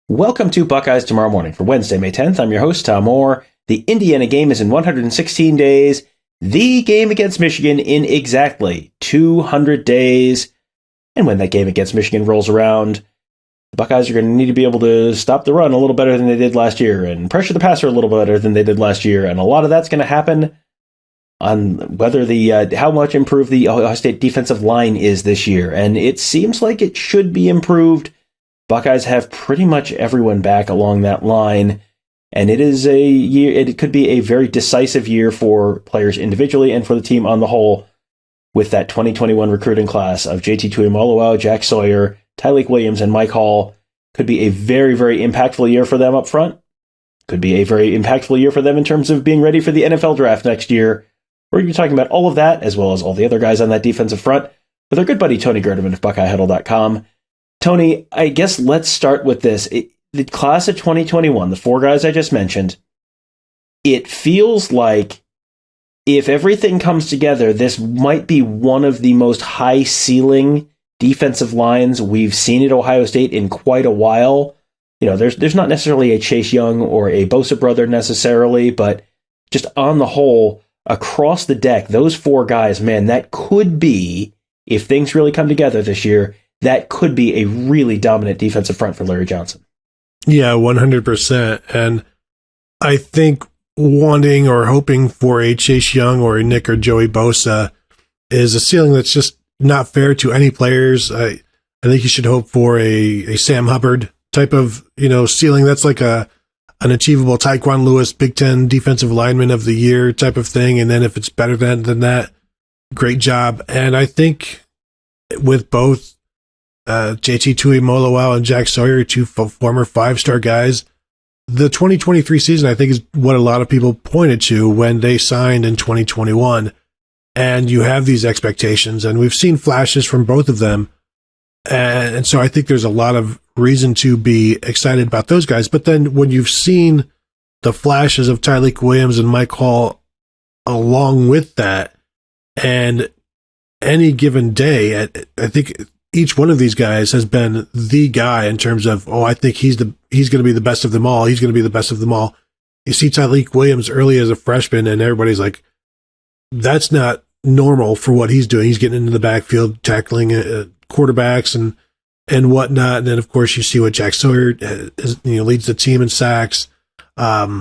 Welcome to Buckeyes Tomorrow Morning for Wednesday, May 10th. I'm your host, Tom Orr. The Indiana game is in 116 days. The game against Michigan in exactly 200 days. And when that game against Michigan rolls around, the Buckeyes are going to need to be able to stop the run a little better than they did last year and pressure the passer a little better than they did last year. And a lot of that's going to happen on whether how much improved the Ohio State defensive line is this year. And it seems like it should be improved. Buckeyes have pretty much everyone back along that line, and it is a year. It could be a very decisive year for players individually and for the team on the whole, with that 2021 recruiting class of JT Tuimoloau, Jack Sawyer, Tyleik Williams, and Mike Hall. Could be a very, very impactful year for them up front. Could be a very impactful year for them in terms of being ready for the NFL draft next year. We're going to be talking about all of that, as well as all the other guys on that defensive front, with our good buddy Tony Gerdeman of BuckeyeHuddle.com. Tony, I guess let's start with this. The class of 2021, the four guys I just mentioned, it feels like if everything comes together, this might be one of the most high-ceiling defensive lines we've seen at Ohio State in quite a while. You know, there's not necessarily a Chase Young or a Bosa brother necessarily, but just on the whole, across the deck, those four guys, man, that could be, if things really come together this year, that could be a really dominant defensive front for Larry Johnson. Yeah, 100%. And I think wanting or hoping for a Chase Young or a Nick or Joey Bosa is a ceiling that's just not fair to any players. I think you should hope for a Sam Hubbard type of, ceiling. That's like an achievable Tyquan Lewis Big Ten Defensive Lineman of the Year type of thing. And then if it's better than that, great job. And I think with both JT Tuimoloau and Jack Sawyer, two former five-star guys, the 2023 season, I think, is what a lot of people pointed to when they signed in 2021. And you have these expectations, and we've seen flashes from both of them. And so I think there's a lot of reason to be excited about those guys. But then when you've seen the flashes of Tyleik Williams and Mike Hall along with that, and any given day, I think each one of these guys has been the guy in terms of, I think he's going to be the best of them all. He's going to be the best of them all. You see Tyleik Williams early as a freshman, and everybody's like, that's not normal for what he's doing. He's getting into the backfield, tackling quarterbacks and whatnot. And then, of course, you see what Jack Sawyer leads the team in sacks. JT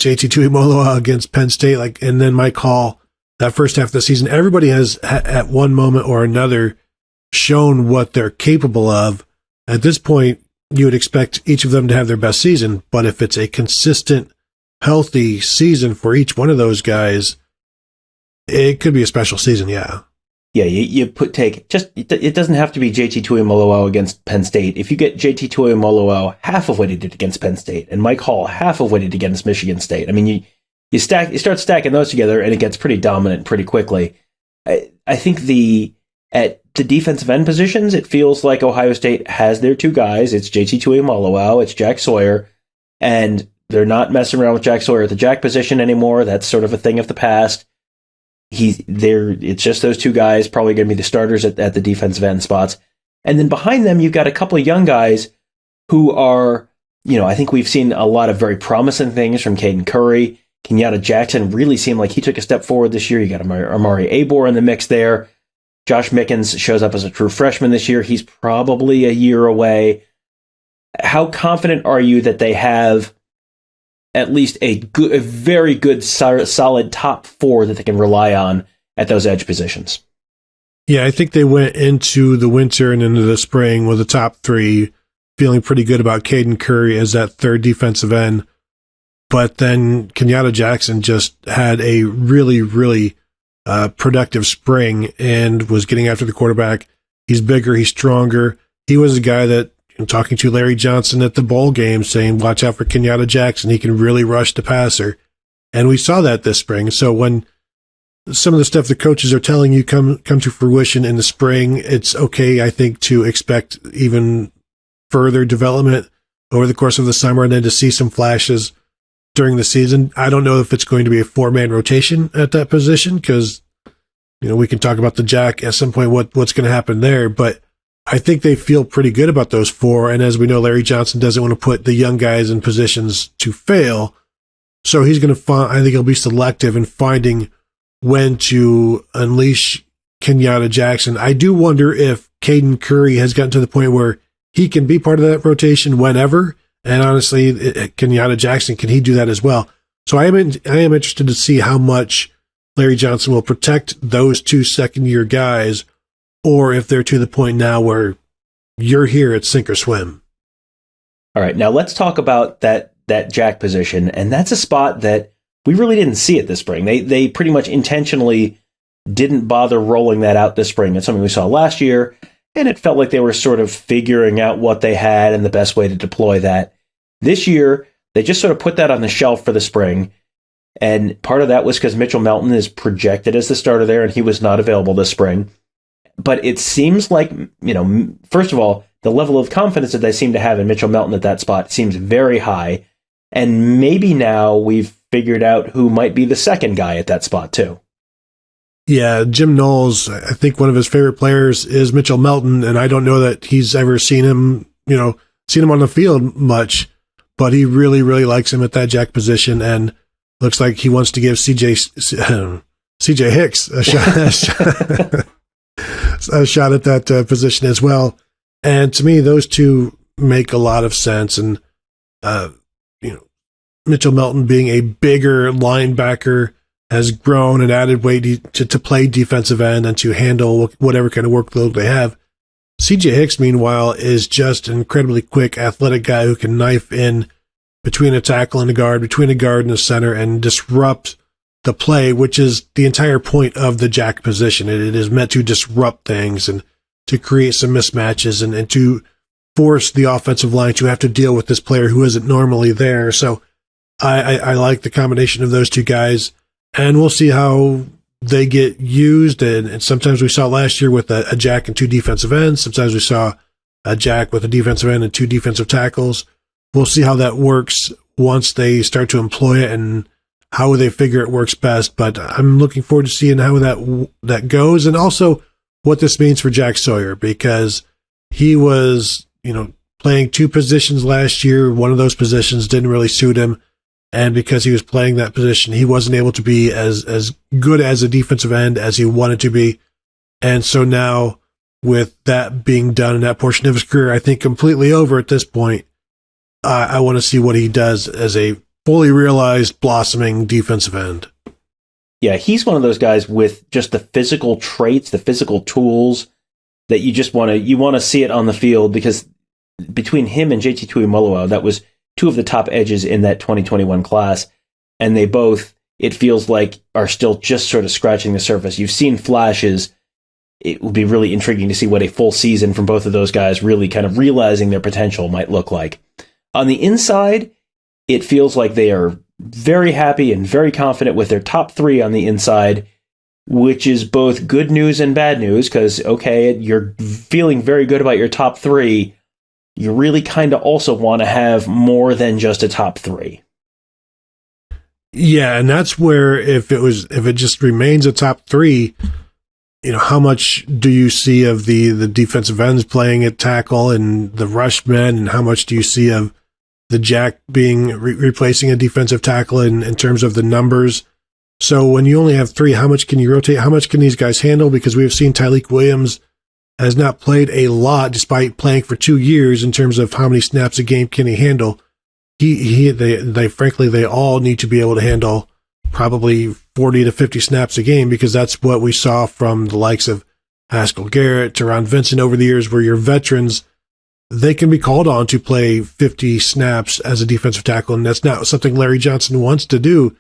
Tuimoloau against Penn State, and then Mike Hall, that first half of the season. Everybody has, at one moment or another, shown what they're capable of. At this point, you would expect each of them to have their best season, but if it's a consistent, healthy season for each one of those guys, it could be a special season. Yeah, it doesn't have to be JT Tuimoloau against Penn State. If you get JT Tuimoloau half of what he did against Penn State and Mike Hall half of what he did against Michigan State, I mean, you start stacking those together and it gets pretty dominant pretty quickly. I think at the defensive end positions, it feels like Ohio State has their two guys. It's JT Tuimoloau, it's Jack Sawyer, and they're not messing around with Jack Sawyer at the jack position anymore. That's sort of a thing of the past. It's just those two guys, probably going to be the starters at the defensive end spots. And then behind them, you've got a couple of young guys who are, I think we've seen a lot of very promising things from Caden Curry. Kenyatta Jackson really seemed like he took a step forward this year. You got Amari Abor in the mix there. Josh Mickens shows up as a true freshman this year. He's probably a year away. How confident are you that they have at least a very good, solid top four that they can rely on at those edge positions? Yeah, I think they went into the winter and into the spring with the top three, feeling pretty good about Caden Curry as that third defensive end. But then Kenyatta Jackson just had a really, really productive spring and was getting after the quarterback. He's bigger, he's stronger. He was a guy that, talking to Larry Johnson at the bowl game, saying, watch out for Kenyatta Jackson. He can really rush the passer. And we saw that this spring. So when some of the stuff the coaches are telling you come to fruition in the spring, it's okay, I think, to expect even further development over the course of the summer and then to see some flashes during the season. I don't know if it's going to be a 4-man rotation at that position because, we can talk about the jack at some point, what's going to happen there. But I think they feel pretty good about those 4. And as we know, Larry Johnson doesn't want to put the young guys in positions to fail. So he's going to I think he'll be selective in finding when to unleash Kenyatta Jackson. I do wonder if Caden Curry has gotten to the point where he can be part of that rotation whenever. And honestly, Kenyatta Jackson, can he do that as well? So I am interested to see how much Larry Johnson will protect those 2 second-year guys, or if they're to the point now where you're here at sink or swim. All right, now let's talk about that jack position, and that's a spot that we really didn't see it this spring. They pretty much intentionally didn't bother rolling that out this spring. It's something we saw last year, and it felt like they were sort of figuring out what they had and the best way to deploy that. This year, they just sort of put that on the shelf for the spring, and part of that was because Mitchell Melton is projected as the starter there, and he was not available this spring. But it seems like, first of all, the level of confidence that they seem to have in Mitchell Melton at that spot seems very high. And maybe now we've figured out who might be the second guy at that spot, too. Yeah, Jim Knowles, I think one of his favorite players is Mitchell Melton, and I don't know that he's ever seen him on the field much, but he really, really likes him at that jack position, and looks like he wants to give CJ Hicks a shot at that position as well. And to me, those two make a lot of sense. And, Mitchell Melton being a bigger linebacker has grown and added weight to play defensive end and to handle whatever kind of workload they have. CJ Hicks, meanwhile, is just an incredibly quick, athletic guy who can knife in between a tackle and a guard, between a guard and a center, and disrupt the play, which is the entire point of the jack position. It is meant to disrupt things and to create some mismatches and to force the offensive line to have to deal with this player who isn't normally there. So I like the combination of those two guys, and we'll see how they get used. And sometimes we saw last year with a jack and 2 defensive ends. Sometimes we saw a jack with a defensive end and 2 defensive tackles. We'll see how that works once they start to employ it and how they figure it works best. But I'm looking forward to seeing how that goes, and also what this means for Jack Sawyer, because he was, playing 2 positions last year. One of those positions didn't really suit him. And because he was playing that position, he wasn't able to be as good as a defensive end as he wanted to be. And so now, with that being done in that portion of his career, I think completely over at this point, I want to see what he does as a fully realized, blossoming defensive end. Yeah, he's one of those guys with just the physical traits, the physical tools that you just want to see it on the field, because between him and JT Tuimoloau, that was 2 of the top edges in that 2021 class, and they both, it feels like, are still just sort of scratching the surface. You've seen flashes. It would be really intriguing to see what a full season from both of those guys really kind of realizing their potential might look like. On the inside, it feels like they are very happy and very confident with their top 3 on the inside, which is both good news and bad news, because, okay, you're feeling very good about your top 3. You really kind of also want to have more than just a top 3. Yeah, and that's where if it just remains a top 3, how much do you see of the defensive ends playing at tackle and the rush men, and how much do you see of the jack being replacing a defensive tackle in terms of the numbers? So when you only have 3, how much can you rotate? How much can these guys handle? Because we've seen Tyleik Williams has not played a lot despite playing for 2 years in terms of how many snaps a game can he handle. They all need to be able to handle probably 40 to 50 snaps a game, because that's what we saw from the likes of Haskell Garrett, Teron Vincent over the years, where your veterans, they can be called on to play 50 snaps as a defensive tackle, and that's not something Larry Johnson wants to do,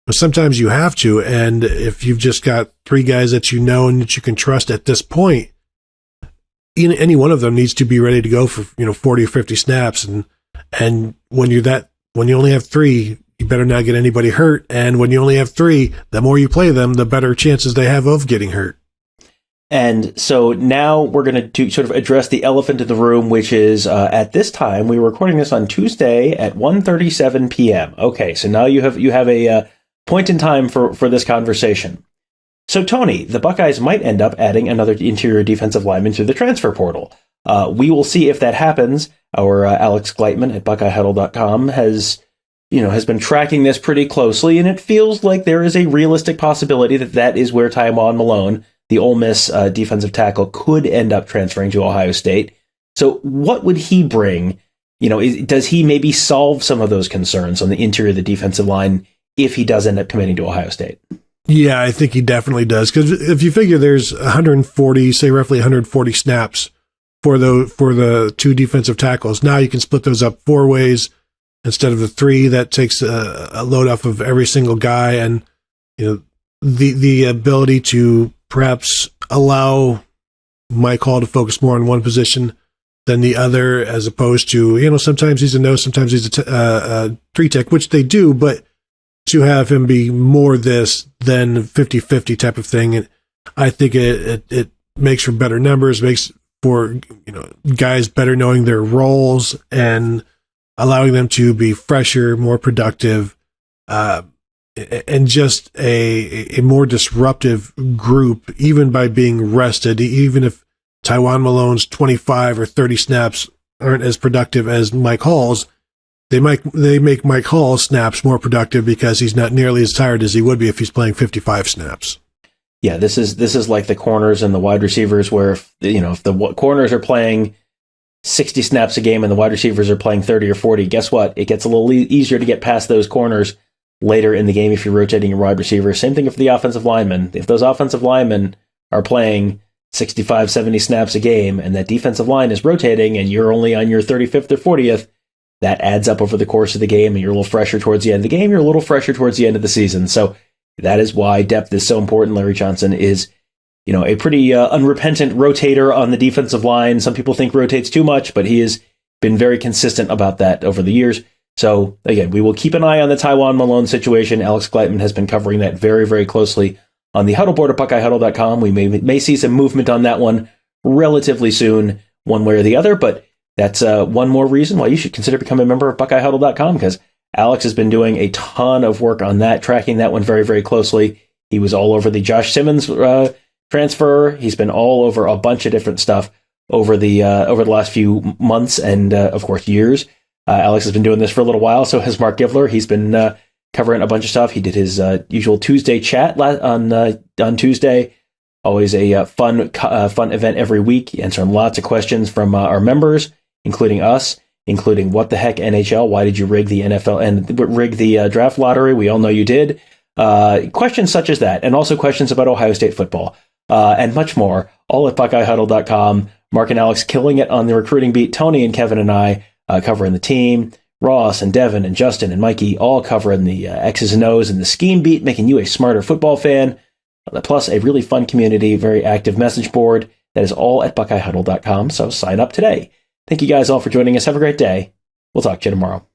but sometimes you have to. And if you've just got 3 guys that you know and that you can trust at this point, any one of them needs to be ready to go for 40 or 50 snaps, and when you only have 3, you better not get anybody hurt. And when you only have 3, the more you play them, the better chances they have of getting hurt. And so now we're going to sort of address the elephant in the room, which is at this time, we were recording this on Tuesday at 1:37 p.m. Okay, so now you have a point in time for this conversation. So, Tony, the Buckeyes might end up adding another interior defensive lineman to the transfer portal. We will see if that happens. Our Alex Gleitman at BuckeyeHuddle.com has been tracking this pretty closely, and it feels like there is a realistic possibility that is where Tywone Malone, the Ole Miss defensive tackle, could end up transferring to Ohio State. So what would he bring? Does he maybe solve some of those concerns on the interior of the defensive line if he does end up committing to Ohio State? Yeah, I think he definitely does. Because if you figure there's 140, say roughly 140 snaps for the two defensive tackles, now you can split those up 4 ways instead of the 3. That takes a load off of every single guy, and the ability to perhaps allow Mike Hall to focus more on one position than the other, as opposed to, sometimes he's a nose, sometimes he's a 3-tech, which they do, but to have him be more this than 50-50 type of thing, and I think it makes for better numbers, makes for guys better knowing their roles and allowing them to be fresher, more productive, and just a more disruptive group, even by being rested. Even if Tywone Malone's 25 or 30 snaps aren't as productive as Mike Hall's, they make Mike Hall's snaps more productive because he's not nearly as tired as he would be if he's playing 55 snaps. Yeah, this is like the corners and the wide receivers, where if the corners are playing 60 snaps a game and the wide receivers are playing 30 or 40, guess what? It gets a little easier to get past those corners later in the game if you're rotating your wide receiver. Same thing for the offensive linemen. If those offensive linemen are playing 65, 70 snaps a game and that defensive line is rotating and you're only on your 35th or 40th, that adds up over the course of the game, and you're a little fresher towards the end of the game. You're a little fresher towards the end of the season. So that is why depth is so important. Larry Johnson is, a pretty unrepentant rotator on the defensive line. Some people think rotates too much, but he has been very consistent about that over the years. So again, we will keep an eye on the Tywone Malone situation. Alex Gleitman has been covering that very, very closely on the huddle board at BuckeyeHuddle.com. We may see some movement on that one relatively soon, one way or the other, but that's one more reason why you should consider becoming a member of BuckeyeHuddle.com, because Alex has been doing a ton of work on that, tracking that one very, very closely. He was all over the Josh Simmons transfer. He's been all over a bunch of different stuff over the last few months and, of course, years. Alex has been doing this for a little while. So has Mark Givler. He's been covering a bunch of stuff. He did his usual Tuesday chat on Tuesday. Always a fun event every week, answering lots of questions from our members, including us, including what the heck NHL? Why did you rig the NFL and rig the draft lottery? We all know you did. Questions such as that, and also questions about Ohio State football, and much more, all at BuckeyeHuddle.com. Mark and Alex killing it on the recruiting beat. Tony and Kevin and I covering the team. Ross and Devin and Justin and Mikey all covering the X's and O's and the scheme beat, making you a smarter football fan. Plus a really fun community, very active message board. That is all at BuckeyeHuddle.com, so sign up today. Thank you guys all for joining us. Have a great day. We'll talk to you tomorrow.